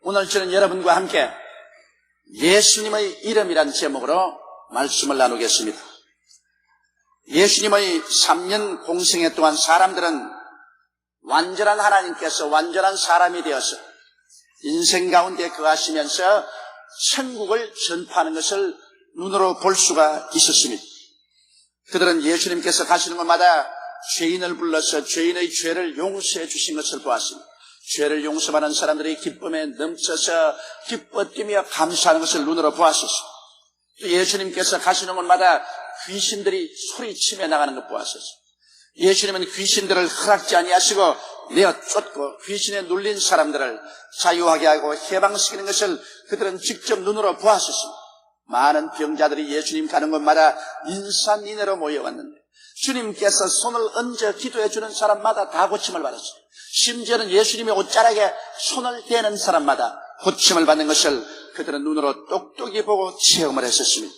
오늘 저는 여러분과 함께 예수님의 이름이란 제목으로 말씀을 나누겠습니다. 예수님의 3년 공생애 동안 사람들은 완전한 하나님께서 완전한 사람이 되어서 인생 가운데 거하시면서 천국을 전파하는 것을 눈으로 볼 수가 있었습니다. 그들은 예수님께서 가시는 곳마다 죄인을 불러서 죄인의 죄를 용서해 주신 것을 보았습니다. 죄를 용서받는 사람들이 기쁨에 넘쳐서 기뻐 뛰며 감사하는 것을 눈으로 보았었습니다. 또 예수님께서 가시는 곳마다 귀신들이 소리치며 나가는 것 보았었습니다. 예수님은 귀신들을 허락지 아니하시고 내어 쫓고 귀신에 눌린 사람들을 자유하게 하고 해방시키는 것을 그들은 직접 눈으로 보았었습니다. 많은 병자들이 예수님 가는 곳마다 인산인해로 모여왔는데 주님께서 손을 얹어 기도해 주는 사람마다 다 고침을 받았어요. 심지어는 예수님의 옷자락에 손을 대는 사람마다 고침을 받는 것을 그들은 눈으로 똑똑히 보고 체험을 했었습니다.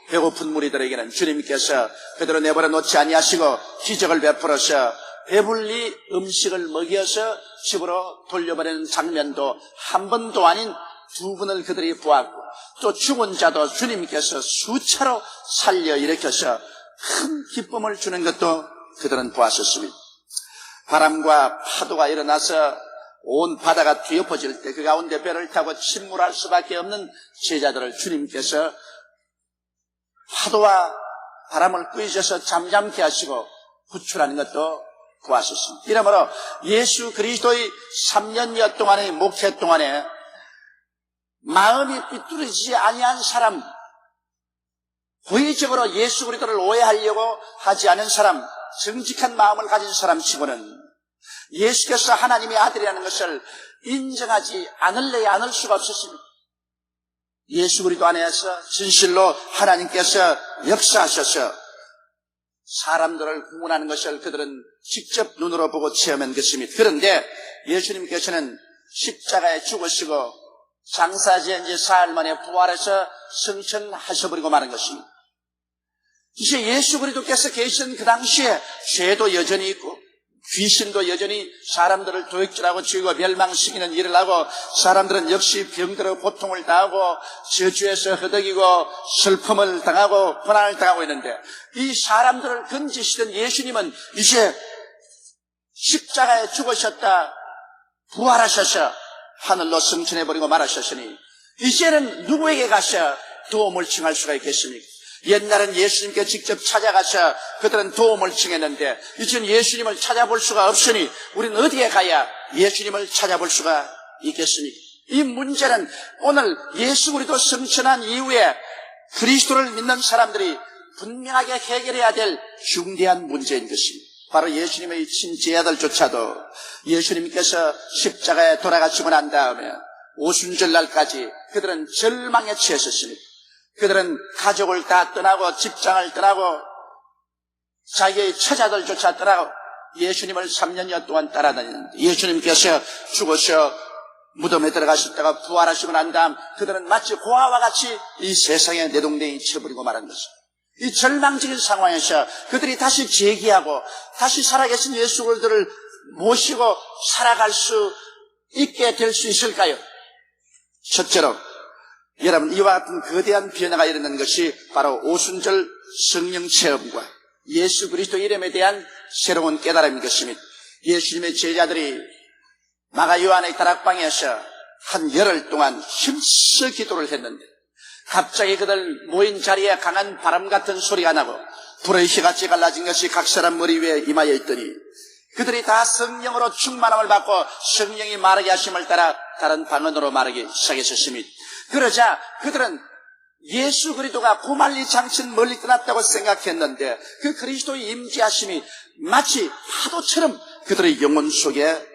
배고픈 무리들에게는 주님께서 그들을 내버려 놓지 아니하시고 기적을 베풀어서 배불리 음식을 먹여서 집으로 돌려보내는 장면도 한 번도 아닌 두 번을 그들이 보았고, 또 죽은 자도 주님께서 수차로 살려 일으켜서 큰 기쁨을 주는 것도 그들은 보았었습니다. 바람과 파도가 일어나서 온 바다가 뒤엎어질 때 그 가운데 배를 타고 침몰할 수밖에 없는 제자들을 주님께서 파도와 바람을 꾸짖어서 잠잠케 하시고 구출하는 것도 보았었습니다. 이러므로 예수 그리스도의 3년여 동안의 목회 동안에 마음이 삐뚤어지지 아니한 사람, 고의적으로 예수 그리스도를 오해하려고 하지 않은 사람, 정직한 마음을 가진 사람 치고는 예수께서 하나님의 아들이라는 것을 인정하지 않을 수가 없었습니다. 예수 그리스도 안에서 진실로 하나님께서 역사하셔서 사람들을 구원하는 것을 그들은 직접 눈으로 보고 체험한 것입니다. 그런데 예수님께서는 십자가에 죽으시고 장사지은 지 사흘 만에 부활해서 승천하셔버리고 마는 것입니다. 이제 예수 그리스도께서 계신 그 당시에 죄도 여전히 있고 귀신도 여전히 사람들을 도둑질하고 죽이고 멸망시키는 일을 하고, 사람들은 역시 병들어 고통을 당하고 저주에서 허덕이고 슬픔을 당하고 고난을 당하고 있는데, 이 사람들을 건지시던 예수님은 이제 십자가에 죽으셨다 부활하셔서 하늘로 승천해버리고 말하셨으니 이제는 누구에게 가서 도움을 청할 수가 있겠습니까? 옛날엔 예수님께 직접 찾아가서 그들은 도움을 청했는데 이제는 예수님을 찾아볼 수가 없으니 우리는 어디에 가야 예수님을 찾아볼 수가 있겠습니까? 이 문제는 오늘 예수 그리스도 승천한 이후에 그리스도를 믿는 사람들이 분명하게 해결해야 될 중대한 문제인 것입니다. 바로 예수님의 친제자들조차도 예수님께서 십자가에 돌아가시고 난 다음에 오순절날까지 그들은 절망에 처했었습니다. 그들은 가족을 다 떠나고 직장을 떠나고 자기의 처자들조차 떠나고 예수님을 3년여 동안 따라다녔는데, 예수님께서 죽으셔 무덤에 들어가셨다가 부활하시고 난 다음 그들은 마치 고아와 같이 이 세상에 내동댕이 쳐버리고 말한 것입니다. 이 절망적인 상황에서 그들이 다시 재기하고 다시 살아계신 예수 그리스도를 모시고 살아갈 수 있게 될 수 있을까요? 첫째로 여러분, 이와 같은 거대한 변화가 일어난 것이 바로 오순절 성령 체험과 예수 그리스도 이름에 대한 새로운 깨달음인 것입니다. 예수님의 제자들이 마가 요한의 다락방에서 한 열흘 동안 힘써 기도를 했는데 갑자기 그들 모인 자리에 강한 바람 같은 소리가 나고 불의 휘같이 갈라진 것이 각 사람 머리 위에 임하여 있더니 그들이 다 성령으로 충만함을 받고 성령이 말하게 하심을 따라 다른 방언으로 말하기 시작했습니다. 그러자 그들은 예수 그리스도가 고말리 장천 멀리 떠났다고 생각했는데 그 그리스도의 임재하심이 마치 파도처럼 그들의 영혼 속에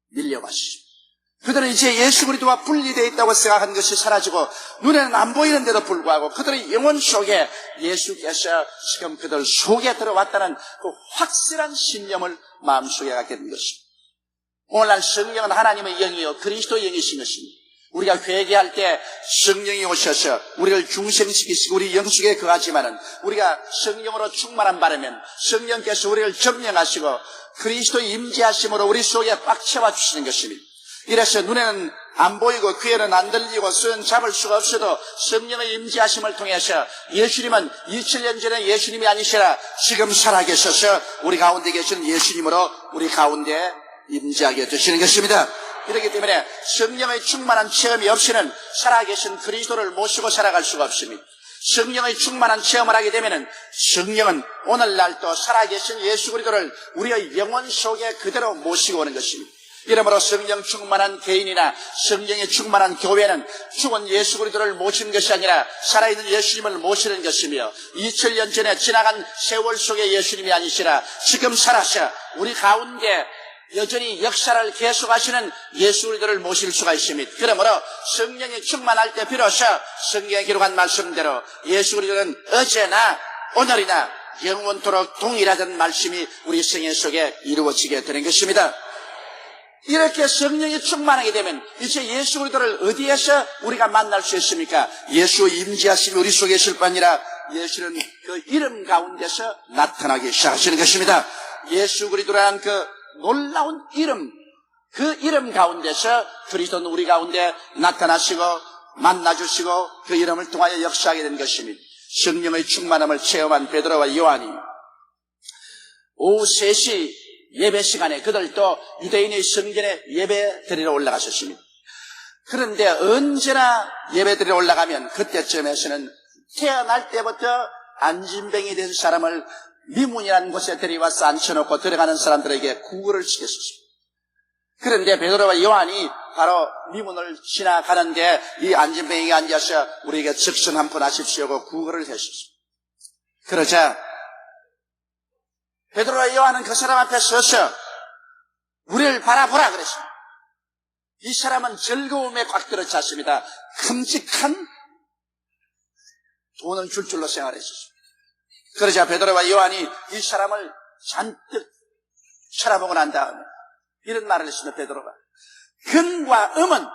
밀려왔습니다. 그들은 이제 예수 그리스도와 분리되어 있다고 생각한 것이 사라지고 눈에는 안 보이는데도 불구하고 그들의 영혼 속에 예수께서 지금 그들 속에 들어왔다는 그 확실한 신념을 마음속에 갖게 된 것입니다. 오늘날 성령은 하나님의 영이요 그리스도의 영이신 것입니다. 우리가 회개할 때 성령이 오셔서 우리를 중생시키시고 우리 영속에 거하지만은 우리가 성령으로 충만한 바라면 성령께서 우리를 점령하시고 그리스도의 임재하심으로 우리 속에 꽉 채워주시는 것입니다. 이래서 눈에는 안 보이고 귀에는 안 들리고 손 잡을 수가 없어도 성령의 임재하심을 통해서 예수님은 2000년 전에 예수님이 아니시라 지금 살아계셔서 우리 가운데 계신 예수님으로 우리 가운데 임재하게 되시는 것입니다. 그렇기 때문에 성령의 충만한 체험이 없이는 살아계신 그리스도를 모시고 살아갈 수가 없습니다. 성령의 충만한 체험을 하게 되면 성령은 오늘날도 살아계신 예수 그리스도를 우리의 영혼 속에 그대로 모시고 오는 것입니다. 이러므로 성령 충만한 개인이나 성령의 충만한 교회는 죽은 예수 그리스도를 모시는 것이 아니라 살아있는 예수님을 모시는 것이며 2000년 전에 지나간 세월 속의 예수님이 아니시라 지금 살아서 우리 가운데 여전히 역사를 계속하시는 예수 그리스도를 모실 수가 있습니다. 그러므로 성령이 충만할 때 비로소 성경에 기록한 말씀대로 예수 그리스도는 어제나 오늘이나 영원토록 동일하던 말씀이 우리 생애 속에 이루어지게 되는 것입니다. 이렇게 성령이 충만하게 되면 이제 예수 그리스도를 어디에서 우리가 만날 수 있습니까? 예수의 임재하심이 우리 속에 있을 뿐 아니라 예수는 그 이름 가운데서 나타나기 시작하시는 것입니다. 예수 그리스도라는 그 놀라운 이름, 그 이름 가운데서 그리스도는 우리 가운데 나타나시고 만나주시고 그 이름을 통하여 역사하게 된 것입니다. 성령의 충만함을 체험한 베드로와 요한이 오후 3시 예배 시간에 그들도 유대인의 성전에 예배 드리러 올라가셨습니다. 그런데 언제나 예배 드리러 올라가면 그때쯤에서는 태어날 때부터 안진뱅이 된 사람을 미문이라는 곳에 데려와서 앉혀놓고 들어가는 사람들에게 구걸을 시켰습니다. 그런데 베드로와 요한이 바로 미문을 지나가는데 이 안진뱅이가 앉아서 우리에게 즉선 한 푼 하십시오고 구걸을 했습니다. 그러자 베드로와 요한은 그 사람 앞에 서서 우리를 바라보라 그랬습니다. 이 사람은 즐거움에 꽉 들어찼습니다. 큼직한 돈을 줄 줄로 생활했었습니다. 그러자 베드로와 요한이 이 사람을 잔뜩 쳐다보고 난 다음에 이런 말을 했습니다. 베드로가 근과 음은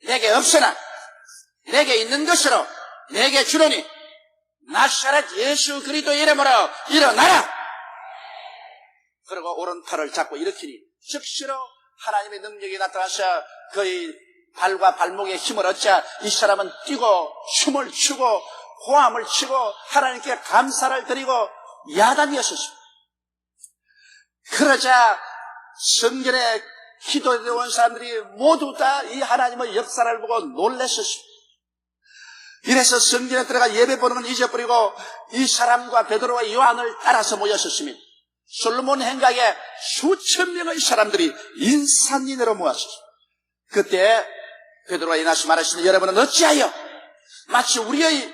내게 없으나 내게 있는 것으로 내게 주노니 나사렛 예수 그리스도 이름으로 일어나라. 그리고 오른팔을 잡고 일으키니 즉시로 하나님의 능력이 나타나서 그의 발과 발목에 힘을 얻자 이 사람은 뛰고 춤을 추고 호함을 치고 하나님께 감사를 드리고 야단이었습니다. 그러자 성전에 기도해 온 사람들이 모두 다 이 하나님의 역사를 보고 놀랐었습니다. 이래서 성전에 들어가 예배 보는 건 잊어버리고 이 사람과 베드로와 요한을 따라서 모였었습니다. 솔로몬 행각에 수천 명의 사람들이 인산인해로 모았습니다. 그때 베드로가 일어나서 말하시니 여러분은 어찌하여 마치 우리의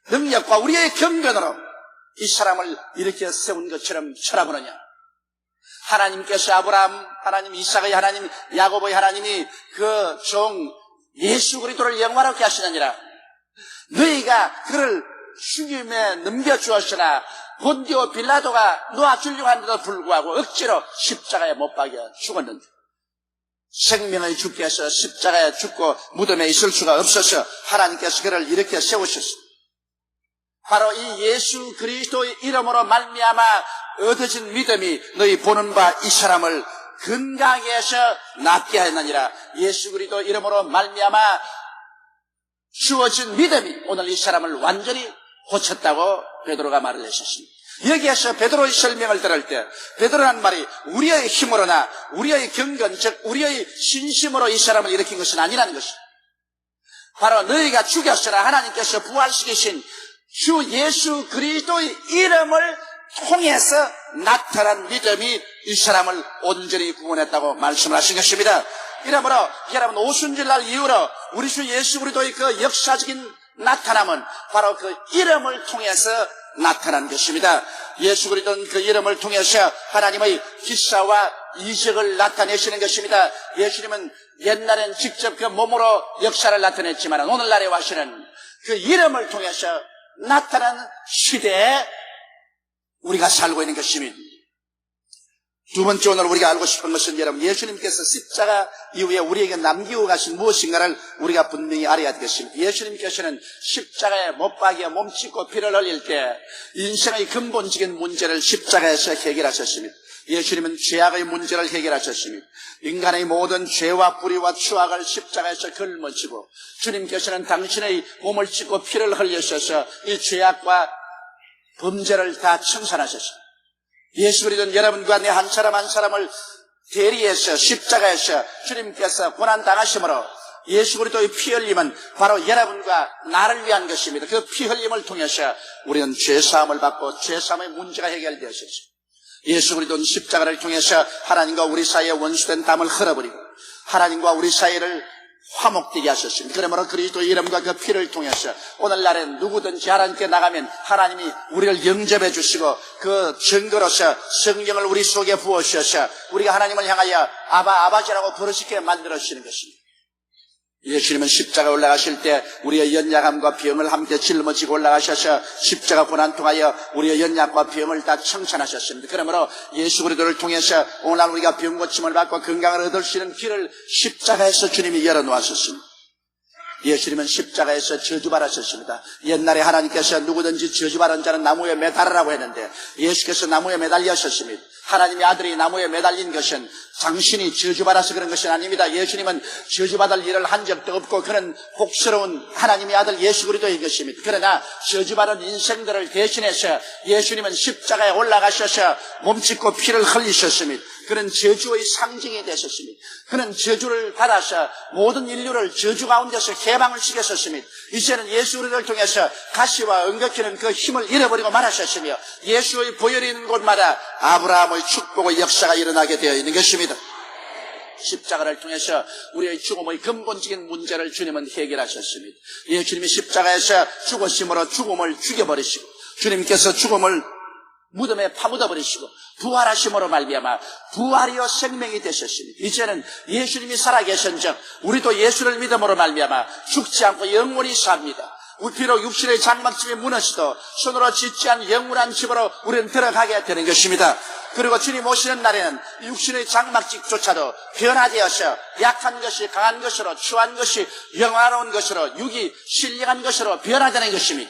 능력과 우리의 경건으로 이 사람을 이렇게 세운 것처럼 쳐다보느냐. 하나님께서 아브라함, 하나님 이삭의 하나님, 야곱의 하나님이 그 종 예수 그리스도를 영화롭게 하시느니라. 너희가 그를 죽임에 넘겨주었으나 본디오 빌라도가 놓아주려고 하는데도 불구하고 억지로 십자가에 못 박여 죽었는데 생명의 주께서 십자가에 죽고 무덤에 있을 수가 없어서 하나님께서 그를 이렇게 세우셨습니다. 바로 이 예수 그리스도의 이름으로 말미암아 얻어진 믿음이 너희 보는 바 이 사람을 건강하게 해서 낫게 하였느니라. 예수 그리스도 이름으로 말미암아 주어진 믿음이 오늘 이 사람을 완전히 고쳤다고 베드로가 말을 했었습니다. 여기에서 베드로의 설명을 들을 때 베드로란 말이 우리의 힘으로나 우리의 경건 즉 우리의 신심으로 이 사람을 일으킨 것은 아니라는 것입니다. 바로 너희가 죽였으나 하나님께서 부활시키신 주 예수 그리스도의 이름을 통해서 나타난 믿음이 이 사람을 온전히 구원했다고 말씀을 하신 것입니다. 이러므로 여러분 오순절날 이후로 우리 주 예수 그리스도의 그 역사적인 나타남은 바로 그 이름을 통해서 나타난 것입니다. 예수 그리스도는 그 이름을 통해서 하나님의 기사와 이적을 나타내시는 것입니다. 예수님은 옛날엔 직접 그 몸으로 역사를 나타냈지만 오늘날에 와서는 그 이름을 통해서 나타난 시대에 우리가 살고 있는 것입니다. 두 번째 오늘 우리가 알고 싶은 것은 여러분 예수님께서 십자가 이후에 우리에게 남기고 가신 무엇인가를 우리가 분명히 알아야 되겠습니다. 예수님께서는 십자가에 못 박여 몸짓고 피를 흘릴 때 인생의 근본적인 문제를 십자가에서 해결하셨습니다. 예수님은 죄악의 문제를 해결하셨습니다. 인간의 모든 죄와 불의와 추악을 십자가에서 걸머지고 주님께서는 당신의 몸을 찢고 피를 흘리셔서 이 죄악과 범죄를 다 청산하셨습니다. 예수 그리스도는 여러분과 내 한 사람 한 사람을 대리해서 십자가에서 주님께서 고난당하심으로 예수 그리스도의 피 흘림은 바로 여러분과 나를 위한 것입니다. 그 피 흘림을 통해서 우리는 죄사함을 받고 죄사함의 문제가 해결되었습니다. 예수 그리스도는 십자가를 통해서 하나님과 우리 사이에 원수된 담을 흘러버리고 하나님과 우리 사이를 화목되게 하셨습니다. 그러므로 그리스도의 이름과 그 피를 통해서 오늘날에 누구든지 하나님께 나가면 하나님이 우리를 영접해 주시고 그 증거로서 성령을 우리 속에 부어주셔서 우리가 하나님을 향하여 아버지라고 부르시게 만들어주시는 것입니다. 예수님은 십자가에 올라가실 때 우리의 연약함과 병을 함께 짊어지고 올라가셔서 십자가 고난 통하여 우리의 연약과 병을 다 청산하셨습니다. 그러므로 예수 그리스도를 통해서 오늘 우리가 병 고침을 받고 건강을 얻을 수 있는 길을 십자가에서 주님이 열어놓으셨습니다. 예수님은 십자가에서 저주받으셨습니다. 옛날에 하나님께서 누구든지 저주받은 자는 나무에 매달으라고 했는데 예수께서 나무에 매달리셨습니다. 하나님의 아들이 나무에 매달린 것은 당신이 저주받아서 그런 것이 아닙니다. 예수님은 저주받을 일을 한 적도 없고 그는 복스러운 하나님의 아들 예수 그리스도인 것입니다. 그러나 저주받은 인생들을 대신해서 예수님은 십자가에 올라가셔서 몸짓고 피를 흘리셨습니다. 그는 저주의 상징이 되셨습니다. 그는 저주를 받아서 모든 인류를 저주 가운데서 해방을 시켰었습니다. 이제는 예수 그리스도를 통해서 가시와 엉겁히는 그 힘을 잃어버리고 말하셨으며 예수의 보혈이 있는 곳마다 아브라함의 축복의 역사가 일어나게 되어 있는 것입니다. 십자가를 통해서 우리의 죽음의 근본적인 문제를 주님은 해결하셨습니다. 예수님이 십자가에서 죽으심으로 죽음을 죽여버리시고 주님께서 죽음을 무덤에 파묻어버리시고 부활하심으로 말미암아 부활이요 생명이 되셨습니다. 이제는 예수님이 살아계신즉 우리도 예수를 믿음으로 말미암아 죽지 않고 영원히 삽니다. 비록 육신의 장막집이 무너져도 손으로 짓지 않은 영원한 집으로 우리는 들어가게 되는 것입니다. 그리고 주님 오시는 날에는 육신의 장막집조차도 변화되어서 약한 것이 강한 것으로, 추한 것이 영화로운 것으로, 육이 신령한 것으로 변화되는 것입니다.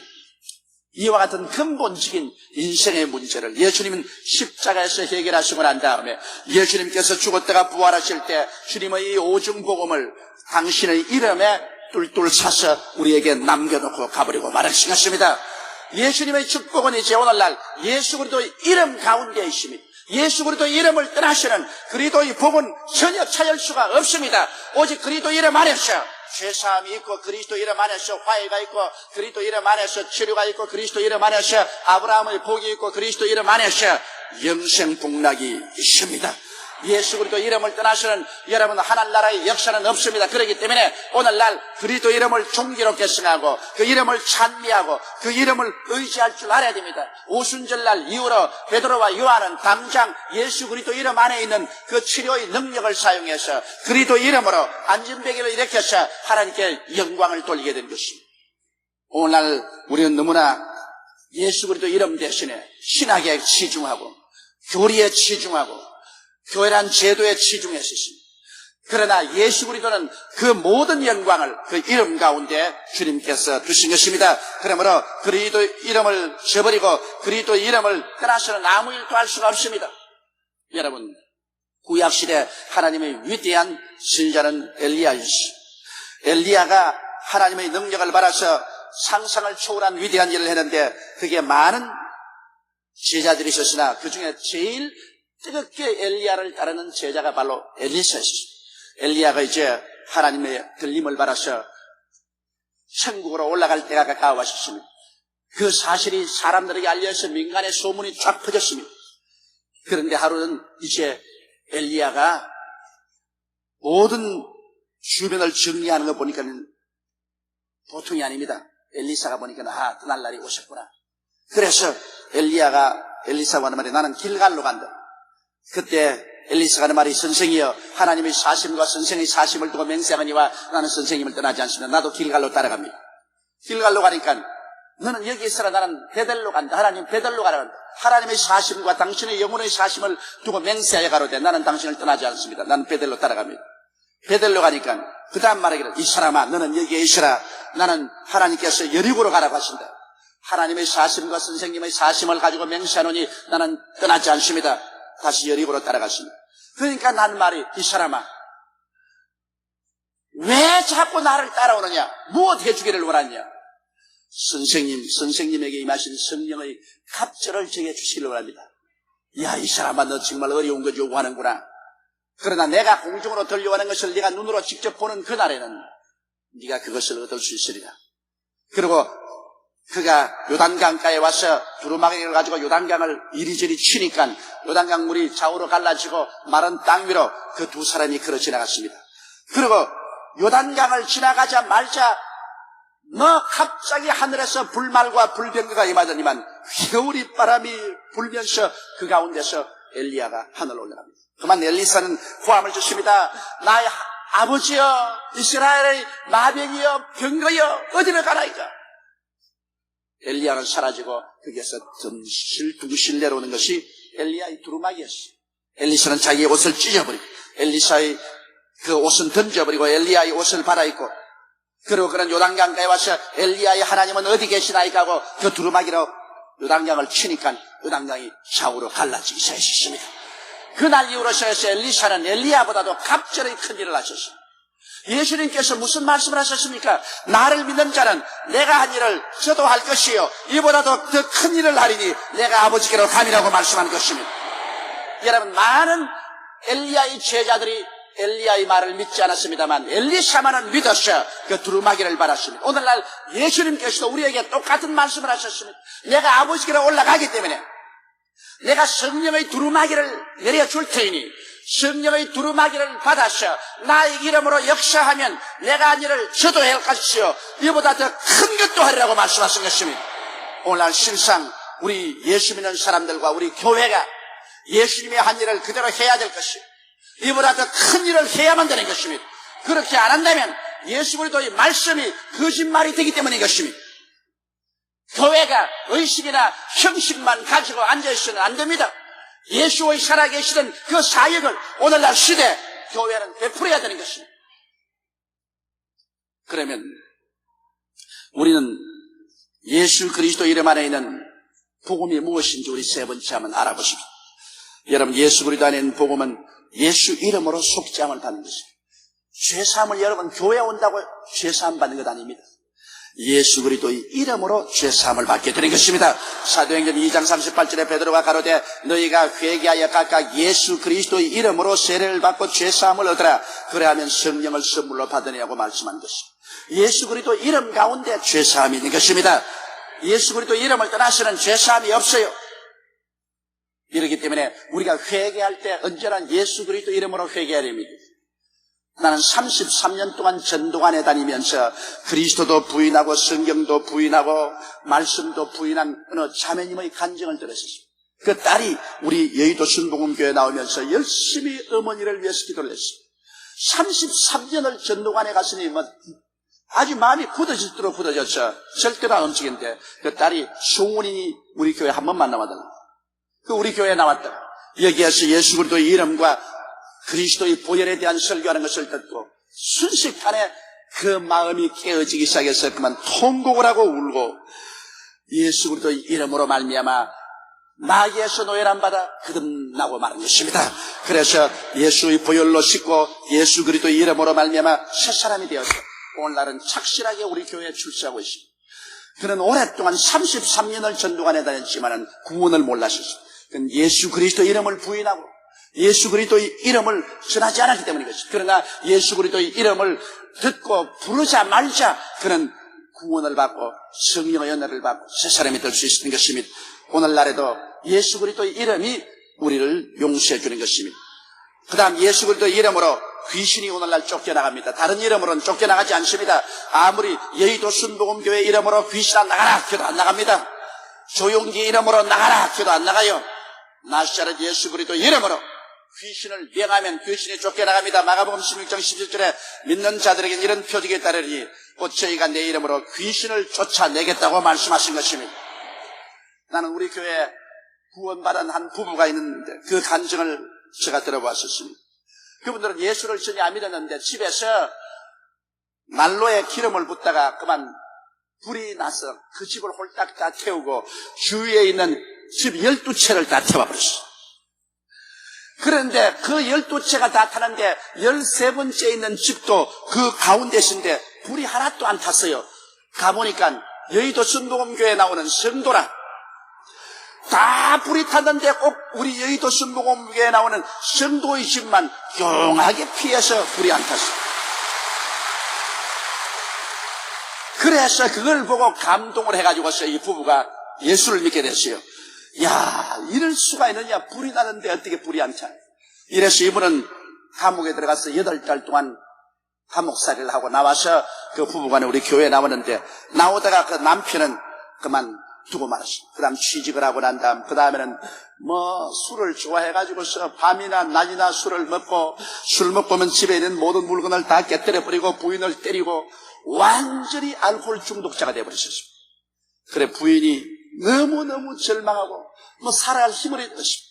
이와 같은 근본적인 인생의 문제를 예수님은 십자가에서 해결하시고 난 다음에 예수님께서 죽었다가 부활하실 때 주님의 이 오중복음을 당신의 이름에 뚫뚫 사서 우리에게 남겨놓고 가버리고 말하신 것입니다. 예수님의 축복은 이제 오늘날 예수 그리스도의 이름 가운데 있습니다. 예수 그리스도의 이름을 떠나시는 그리스도의 복은 전혀 찾을 수가 없습니다. 오직 그리스도 이름 안에서 죄사함이 있고 그리스도 이름 안에서 화해가 있고 그리스도 이름 안에서 치료가 있고 그리스도 이름 안에서 아브라함의 복이 있고 그리스도 이름 안에서 영생 복락이 있습니다. 예수 그리스도 이름을 떠나서는 여러분 하늘나라의 역사는 없습니다. 그렇기 때문에 오늘날 그리스도 이름을 존귀롭게 승하고 그 이름을 찬미하고 그 이름을 의지할 줄 알아야 됩니다. 오순절날 이후로 베드로와 요한은 당장 예수 그리스도 이름 안에 있는 그 치료의 능력을 사용해서 그리스도 이름으로 안전베개를 일으켜서 하나님께 영광을 돌리게 된 것입니다. 오늘날 우리는 너무나 예수 그리스도 이름 대신에 신학에 치중하고 교리에 치중하고 교회란 제도에 치중했었습니다. 그러나 예수 그리스도는 그 모든 영광을 그 이름 가운데 주님께서 두신 것입니다. 그러므로 그리스도 이름을 저버리고 그리스도 이름을 떠나서는 아무 일도 할 수가 없습니다. 여러분, 구약시대 하나님의 위대한 선지자는 엘리야였습니다. 엘리야가 하나님의 능력을 받아서 상상을 초월한 위대한 일을 했는데 그게 많은 제자들이 있었으나 그 중에 제일 뜨겁게 엘리야를 따르는 제자가 바로 엘리사였습니다. 엘리야가 이제 하나님의 들림을 받아서 천국으로 올라갈 때가 가까워졌습니다. 그 사실이 사람들에게 알려서 민간의 소문이 쫙 퍼졌습니다. 그런데 하루는 이제 엘리야가 모든 주변을 정리하는 거 보니까 보통이 아닙니다. 엘리사가 보니까 떠날 날이 오셨구나. 그래서 엘리사가 하는 말이 나는 길갈로 간다. 그때 엘리사가 하는 말이 선생이여 하나님의 사심과 선생의 사심을 두고 맹세하니와 나는 선생님을 떠나지 않습니다. 나도 길갈로 따라갑니다. 길갈로 가니까 너는 여기 있어라. 나는 베델로 간다. 하나님 베델로 가라. 하나님의 사심과 당신의 영혼의 사심을 두고 맹세하여 가로되 나는 당신을 떠나지 않습니다. 나는 베델로 따라갑니다. 베델로 가니까 그 다음 말하기를 이 사람아 너는 여기에 있으라. 나는 하나님께서 여리고로 가라고 하신다. 하나님의 사심과 선생님의 사심을 가지고 맹세하노니 나는 떠나지 않습니다. 다시 여리고로 따라갔습니다. 그러니까 난 말이, 이 사람아, 왜 자꾸 나를 따라오느냐? 무엇 해주기를 원하냐? 선생님에게 임하신 성령의 갑절을 정해 주시기를 원합니다. 야, 이 사람아, 너 정말 어려운 거 요구하는구나. 그러나 내가 공중으로 들려오는 것을 네가 눈으로 직접 보는 그날에는 네가 그것을 얻을 수 있으리라. 그리고 그가 요단강가에 와서 두루마기를 가지고 요단강을 이리저리 치니까 요단강 물이 좌우로 갈라지고 마른 땅 위로 그 두 사람이 걸어 지나갔습니다. 그리고 요단강을 지나가자마자 갑자기 하늘에서 불말과 불병거가 임하더니만 겨울이 바람이 불면서 그 가운데서 엘리야가 하늘로 올라갑니다. 그만 엘리사는 고함을 짓습니다. 나의 아버지여, 이스라엘의 마병이여, 병거여, 어디로 가나이까? 엘리야는 사라지고 거기에서 둥실 내려오는 것이 엘리야의 두루마기였어요. 엘리사는 자기의 옷을 찢어버리고 엘리사의 그 옷은 던져버리고 엘리야의 옷을 갈아입고, 그리고 그런 요단강가에 와서 엘리야의 하나님은 어디 계시나이까 하고 그 두루마기로 요단강을 치니까 요단강이 좌우로 갈라지기 시작했습니다. 그날 이후로서 엘리사는 엘리야보다도 갑절의 큰 일을 하셨습니다. 예수님께서 무슨 말씀을 하셨습니까? 나를 믿는 자는 내가 한 일을 저도 할 것이요 이보다도 더 큰 일을 하리니 내가 아버지께로 감이라고 말씀한 것입니다. 여러분, 많은 엘리야의 제자들이 엘리야의 말을 믿지 않았습니다만 엘리사만은 믿었어. 그 두루마기를 받았습니다. 오늘날 예수님께서도 우리에게 똑같은 말씀을 하셨습니다. 내가 아버지께로 올라가기 때문에 내가 성령의 두루마기를 내려줄 테니 성령의 두루마기를 받아서 나의 이름으로 역사하면 내가 한 일을 저도 할 것이요 이보다 더 큰 것도 하리라고 말씀하신 것입니다. 오늘날 실상 우리 예수 믿는 사람들과 우리 교회가 예수님의 한 일을 그대로 해야 될 것이요 이보다 더 큰 일을 해야만 되는 것입니다. 그렇게 안 한다면 예수 그리스도의 말씀이 거짓말이 되기 때문인 것입니다. 교회가 의식이나 형식만 가지고 앉아있어는 안 됩니다. 예수의 살아계시던 그 사역을 오늘날 시대 교회는 베풀어야 되는 것입니다. 그러면 우리는 예수 그리스도 이름 안에 있는 복음이 무엇인지 우리 세 번째 한번 알아보십시오. 여러분, 예수 그리스도 안에 있는 복음은 예수 이름으로 속죄함을 받는 것입니다. 죄사함을 여러분 교회에 온다고 죄사함 받는 것 아닙니다. 예수 그리스도의 이름으로 죄사함을 받게 되는 것입니다. 사도행전 2장 38절에 베드로가 가로되 너희가 회개하여 각각 예수 그리스도의 이름으로 세례를 받고 죄사함을 얻으라. 그래하면 성령을 선물로 받으리라고 말씀한 것입니다. 예수 그리스도 이름 가운데 죄사함이 있는 것입니다. 예수 그리스도 이름을 떠나서는 죄사함이 없어요. 이렇기 때문에 우리가 회개할 때 언제나 예수 그리스도 이름으로 회개해야 됩니다. 나는 33년 동안 전도관에 다니면서 그리스도도 부인하고 성경도 부인하고 말씀도 부인한 어느 자매님의 간증을 들었습니다. 그 딸이 우리 여의도 순복음교회에 나오면서 열심히 어머니를 위해서 기도를 했습니다. 33년을 전도관에 갔으니 아주 마음이 굳어질도록 굳어졌죠. 절대로 안 움직이는데 그 딸이 송은이 우리 교회 한 번만 나와달라. 그 우리 교회에 나왔다가 여기에서 예수 그리스도의 이름과 그리스도의 보혈에 대한 설교하는 것을 듣고 순식간에 그 마음이 깨어지기 시작해서 그만 통곡을 하고 울고 예수 그리스도의 이름으로 말미암아 마귀에서 노예란 받아 거듭나고 마는 것입니다. 그래서 예수의 보혈로 씻고 예수 그리스도의 이름으로 말미암아 새 사람이 되어서 오늘날은 착실하게 우리 교회에 출세하고 있습니다. 그는 오랫동안 33년을 전도관에 다녔지만은 구원을 몰랐었습니다. 그는 예수 그리스도의 이름을 부인하고 예수 그리스도의 이름을 전하지 않았기 때문인 것입니다. 그러나 예수 그리스도의 이름을 듣고 부르자마자 그는 구원을 받고 성령의 은혜를 받고 새 사람이 될 수 있는 것입니다. 오늘날에도 예수 그리스도의 이름이 우리를 용서해 주는 것입니다. 그 다음 예수 그리스도의 이름으로 귀신이 오늘날 쫓겨나갑니다. 다른 이름으로는 쫓겨나가지 않습니다. 아무리 여의도 순복음교회 이름으로 귀신 안 나가라 기도 안 나갑니다. 조용기 이름으로 나가라 기도 안 나가요. 나사렛 예수 그리스도 이름으로 귀신을 명하면 귀신이 쫓겨나갑니다. 마가복음 16장 17절에 믿는 자들에게 이런 표적이 따르니 곧 저희가 내 이름으로 귀신을 쫓아내겠다고 말씀하신 것입니다. 나는 우리 교회에 구원받은 한 부부가 있는데 그 간증을 제가 들어봤었습니다. 그분들은 예수를 전혀 안 믿었는데 집에서 난로에 기름을 붓다가 그만 불이 나서 그 집을 홀딱 다 태우고 주위에 있는 집 12채를 다 태워버렸어요. 그런데 그 12채가 다 타는데 13번째 있는 집도 그 가운데신데 불이 하나도 안 탔어요. 가보니까 여의도 순복음교회에 나오는 성도라. 다 불이 탔는데 꼭 우리 여의도 순복음교회에 나오는 성도의 집만 조용하게 피해서 불이 안 탔어요. 그래서 그걸 보고 감동을 해가지고서 이 부부가 예수를 믿게 됐어요. 야, 이럴 수가 있느냐. 불이 나는데 어떻게 불이 안 차. 이래서 이분은 감옥에 들어가서 8달 동안 감옥살이를 하고 나와서 그 부부간에 우리 교회에 나오는데, 나오다가 그 남편은 그만 두고 말았어요. 그 다음 취직을 하고 난 다음, 그 다음에는 술을 좋아해가지고서 밤이나 낮이나 술을 먹고, 술 먹고면 집에 있는 모든 물건을 다 깨뜨려버리고 부인을 때리고 완전히 알코올 중독자가 되어버리셨습니다. 그래 부인이 너무너무 절망하고 살아갈 힘을 잃었습니다.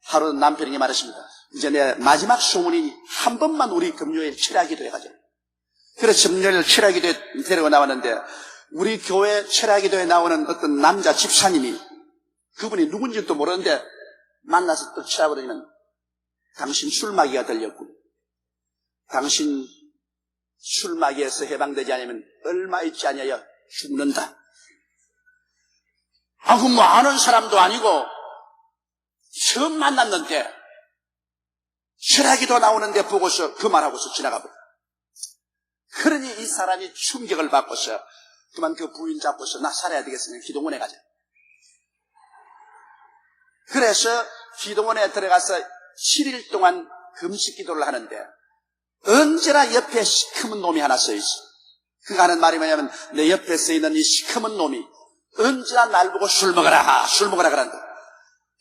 하루는 남편에게 말했습니다. 이제 내 마지막 소문이니 한 번만 우리 금요일 철야기도 해가지고. 그래서 금요일 철야기도에 데리고 나왔는데, 우리 교회 철야기도에 나오는 어떤 남자 집사님이, 그분이 누군지도 모르는데 만나서 또 철야하거든요. 당신 술마귀가 들렸고, 당신 술마귀에서 해방되지 않으면 얼마 있지 않아요 죽는다. 그 아는 사람도 아니고 처음 만났는데 철야기도 나오는데 보고서 그 말하고서 지나가버려. 그러니 이 사람이 충격을 받고서 그만 그 부인 잡고서 나 살아야 되겠으면 기도원에 가자. 그래서 기도원에 들어가서 7일 동안 금식 기도를 하는데, 언제나 옆에 시커먼 놈이 하나 서 있어. 그가 하는 말이 뭐냐면, 내 옆에 서 있는 이 시커먼 놈이 언제나 날 보고 술 먹어라 그런다.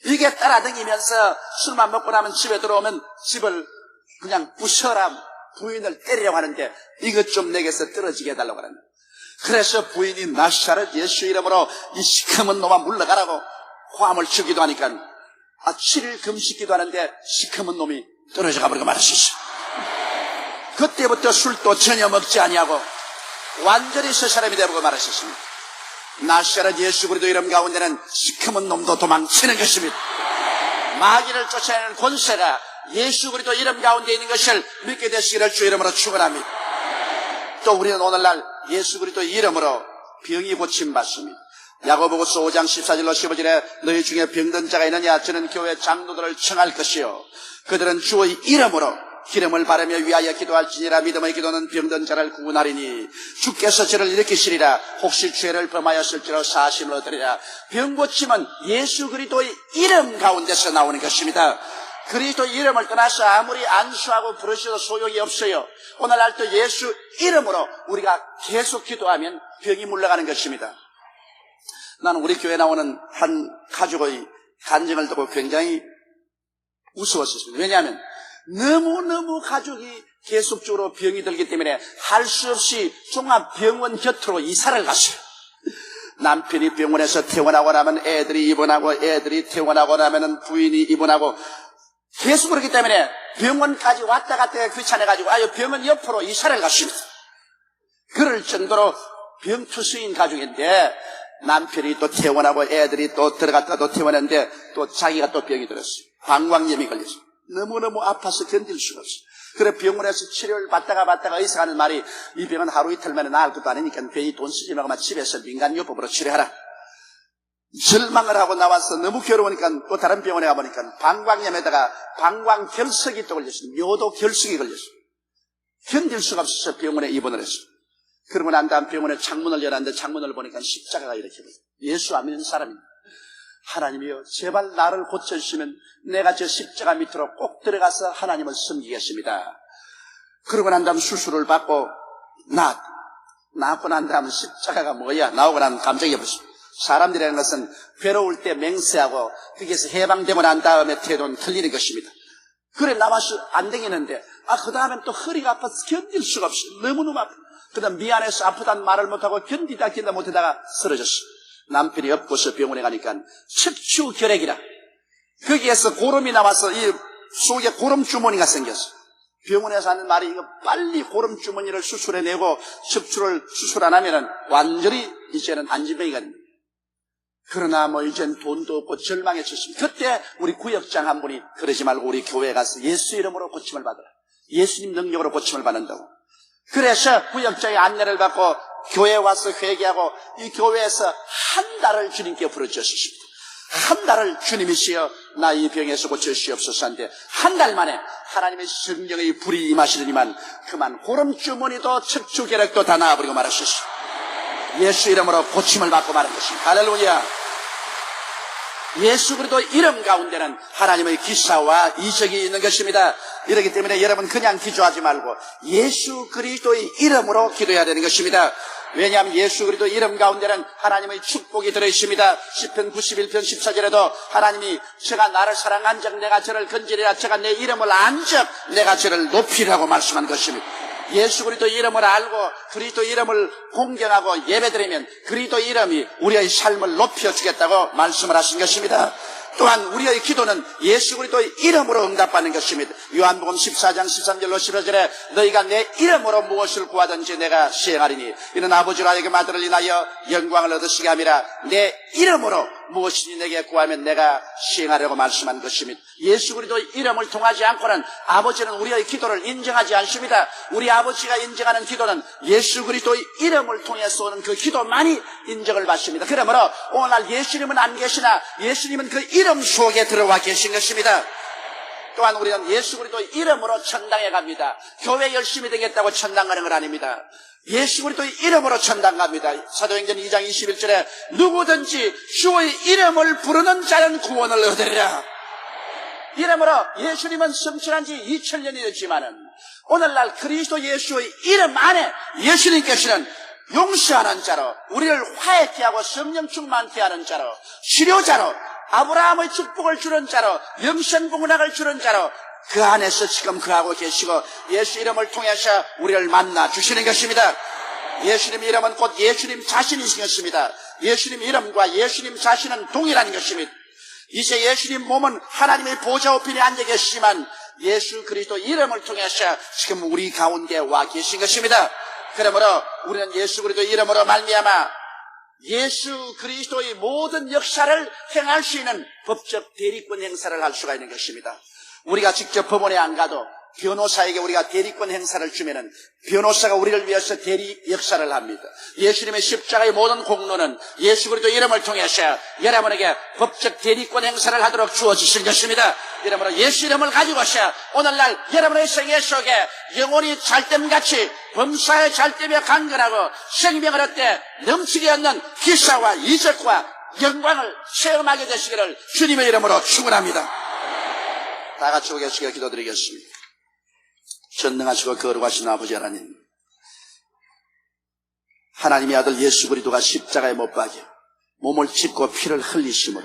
이게 따라다니면서 술만 먹고 나면 집에 들어오면 집을 그냥 부셔라, 부인을 때리려고 하는데, 이것 좀 내게서 떨어지게 해달라고 하는 거야. 그래서 부인이 나사렛 예수 이름으로 이 시커먼 놈아 물러가라고 호함을 주기도 하니까 7일 금식기도 하는데 시커먼 놈이 떨어져 가버리고 말았었어. 그때부터 술도 전혀 먹지 아니하고 완전히 서 사람이 되고 말았었습니다. 나사렛 예수 그리스도 이름 가운데는 시커먼 놈도 도망치는 것입니다. 마귀를 쫓아내는 권세가 예수 그리스도 이름 가운데 있는 것을 믿게 되시기를 주 이름으로 축원합니다. 또 우리는 오늘날 예수 그리스도 이름으로 병이 고침받습니다. 야고보서 5장 14절로 15절에 너희 중에 병든 자가 있느냐 저는 교회 장로들을 청할 것이요 그들은 주의 이름으로 기름을 바르며 위하여 기도할지니라. 믿음의 기도는 병든 자를 구원하리니 주께서 저를 일으키시리라. 혹시 죄를 범하였을지로 사심을 얻으리라. 병 고침은 예수 그리스도의 이름 가운데서 나오는 것입니다. 그리스도 이름을 떠나서 아무리 안수하고 부르셔도 소용이 없어요. 오늘날 또 예수 이름으로 우리가 계속 기도하면 병이 물러가는 것입니다. 나는 우리 교회에 나오는 한 가족의 간증을 듣고 굉장히 무서웠습니다. 왜냐하면 너무너무 가족이 계속적으로 병이 들기 때문에 할 수 없이 종합병원 곁으로 이사를 갔어요. 남편이 병원에서 퇴원하고 나면 애들이 입원하고, 애들이 퇴원하고 나면 부인이 입원하고, 계속 그렇기 때문에 병원까지 왔다 갔다 귀찮아가지고 병원 옆으로 이사를 갔습니다. 그럴 정도로 병투수인 가족인데 남편이 또 퇴원하고 애들이 또 들어갔다가 또 퇴원했는데 또 자기가 또 병이 들었어요. 방광염이 걸렸어요. 너무너무 아파서 견딜 수가 없어요. 그래 병원에서 치료를 받다가 의사가 하는 말이 이 병은 하루 이틀 만에 나을 것도 아니니까 괜히 돈 쓰지 말고 집에서 민간요법으로 치료하라. 절망을 하고 나와서 너무 괴로우니까 또 다른 병원에 가보니까 방광염에다가 방광결석이 또 걸렸어요. 묘도 결석이 걸렸어요. 견딜 수가 없어서 병원에 입원을 했어요. 그러고 난 다음 병원에 창문을 열었는데 창문을 보니까 십자가가 이렇게 보여요. 예수 안 믿는 사람입니다. 하나님이여 제발 나를 고쳐주시면 내가 저 십자가 밑으로 꼭 들어가서 하나님을 섬기겠습니다. 그러고 난 다음 수술을 받고 나왔고 난 다음 십자가가 뭐야 나오고 난 감정이 없습니다. 사람들이라는 것은 괴로울 때 맹세하고 거기에서 해방되고 난 다음에 태도는 틀리는 것입니다. 그래 나와서 안 되겠는데 그 다음엔 또 허리가 아파서 견딜 수가 없어요. 너무너무 아파. 그 다음 미안해서 아프다는 말을 못하고 견디다 못하다가 쓰러졌어요. 남편이 엎고서 병원에 가니까 척추결핵이라 거기에서 고름이 나와서 이 속에 고름주머니가 생겼어. 병원에서 하는 말이 이거 빨리 고름주머니를 수술해내고 척추를 수술 안 하면은 완전히 이제는 안진병이가 됩니다. 그러나 뭐 이젠 돈도 없고 절망해졌습니다. 그때 우리 구역장 한 분이 그러지 말고 우리 교회에 가서 예수 이름으로 고침을 받으라. 예수님 능력으로 고침을 받는다고. 그래서 구역장의 안내를 받고 교회에 와서 회개하고 이 교회에서 한 달을 주님께 부르짖었습니다. 한 달을 주님이시여 나 이 병에서 고쳐주시옵소서 한데 한 달 만에 하나님의 성령의 불이 임하시더니만 그만 고름주머니도 척추계력도 다 나아버리고 말았었습니다. 예수 이름으로 고침을 받고 말한 것입니다. 할렐루야. 예수 그리스도 이름 가운데는 하나님의 기사와 이적이 있는 것입니다. 이렇기 때문에 여러분 그냥 기도하지 말고 예수 그리스도의 이름으로 기도해야 되는 것입니다. 왜냐하면 예수 그리스도 이름 가운데는 하나님의 축복이 들어있습니다. 시편 91편 14절에도 하나님이 제가 나를 사랑한 적 내가 저를 건지리라 제가 내 이름을 안 적 내가 저를 높이라고 말씀한 것입니다. 예수 그리스도 이름을 알고 그리스도 이름을 공경하고 예배드리면 그리스도 이름이 우리의 삶을 높여주겠다고 말씀을 하신 것입니다. 또한 우리의 기도는 예수 그리스도의 이름으로 응답받는 것입니다. 요한복음 14장 13절로 15절에 너희가 내 이름으로 무엇을 구하든지 내가 시행하리니 이는 아버지로 하여금 아들을 인하여 영광을 얻으시게 함이라. 내 이름으로 무엇이든지 내게 구하면 내가 시행하려고 말씀한 것입니다. 예수 그리스도의 이름을 통하지 않고는 아버지는 우리의 기도를 인정하지 않습니다. 우리 아버지가 인정하는 기도는 예수 그리스도의 이름을 통해서 오는 그 기도만이 인정을 받습니다. 그러므로 오늘 예수님은 안 계시나 예수님은 그 이름 속에 들어와 계신 것입니다. 또한 우리는 예수 그리스도의 이름으로 천당에 갑니다. 교회 열심히 되겠다고 천당 가는 건 아닙니다. 예수 그리스도의 이름으로 천당 갑니다. 사도행전 2장 21절에 누구든지 주의 이름을 부르는 자는 구원을 얻으리라. 이름으로 예수님은 성천한 지 2000년이 됐지만은 오늘날 그리스도 예수의 이름 안에 예수님께서는 용서하는 자로 우리를 화해케 하고 성령 충만케 하는 자로 치료자로 아브라함의 축복을 주는 자로 영생복락을 주는 자로 그 안에서 지금 그하고 계시고 예수 이름을 통해서 우리를 만나 주시는 것입니다. 예수님 이름은 곧 예수님 자신이신 것입니다. 예수님 이름과 예수님 자신은 동일한 것입니다. 이제 예수님 몸은 하나님의 보좌 우편에 앉아 계시지만 예수 그리스도 이름을 통해서 지금 우리 가운데 와 계신 것입니다. 그러므로 우리는 예수 그리스도 이름으로 말미암아 예수 그리스도의 모든 역사를 행할 수 있는 법적 대리권 행사를 할 수가 있는 것입니다. 우리가 직접 법원에 안 가도 변호사에게 우리가 대리권 행사를 주면은 변호사가 우리를 위해서 대리 역사를 합니다. 예수님의 십자가의 모든 공로는 예수 그리스도 이름을 통해서 여러분에게 법적 대리권 행사를 하도록 주어지신 것입니다. 여러분 예수 이름을 가지고서 오늘날 여러분의 생애 속에 영혼이 잘됨같이 범사의 잘됨에 강건하고 생명을 얻되 넘치게 얻는 기사와 이적과 영광을 체험하게 되시기를 주님의 이름으로 축원합니다. 다 같이 오겠습니다. 기도드리겠습니다. 전능하시고 거룩하신 아버지 하나님, 하나님의 아들 예수 그리스도가 십자가에 못 박여 몸을 찢고 피를 흘리심으로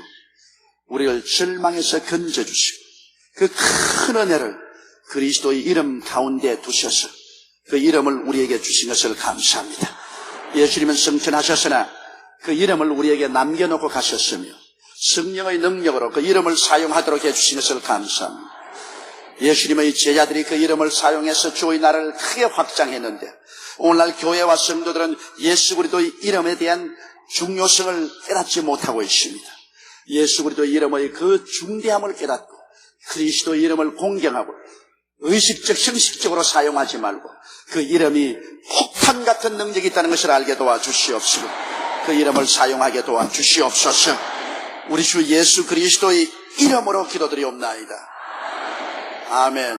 우리를 절망에서 건져주시고 그 큰 은혜를 그리스도의 이름 가운데 두셔서 그 이름을 우리에게 주신 것을 감사합니다. 예수님은 성천하셨으나 그 이름을 우리에게 남겨놓고 가셨으며 성령의 능력으로 그 이름을 사용하도록 해주신 것을 감사합니다. 예수님의 제자들이 그 이름을 사용해서 주의 나라를 크게 확장했는데 오늘날 교회와 성도들은 예수 그리스도의 이름에 대한 중요성을 깨닫지 못하고 있습니다. 예수 그리스도의 이름의 그 중대함을 깨닫고 그리스도의 이름을 공경하고 의식적, 형식적으로 사용하지 말고 그 이름이 폭탄 같은 능력이 있다는 것을 알게 도와주시옵시고 그 이름을 사용하게 도와주시옵소서. 우리 주 예수 그리스도의 이름으로 기도드리옵나이다. 아멘.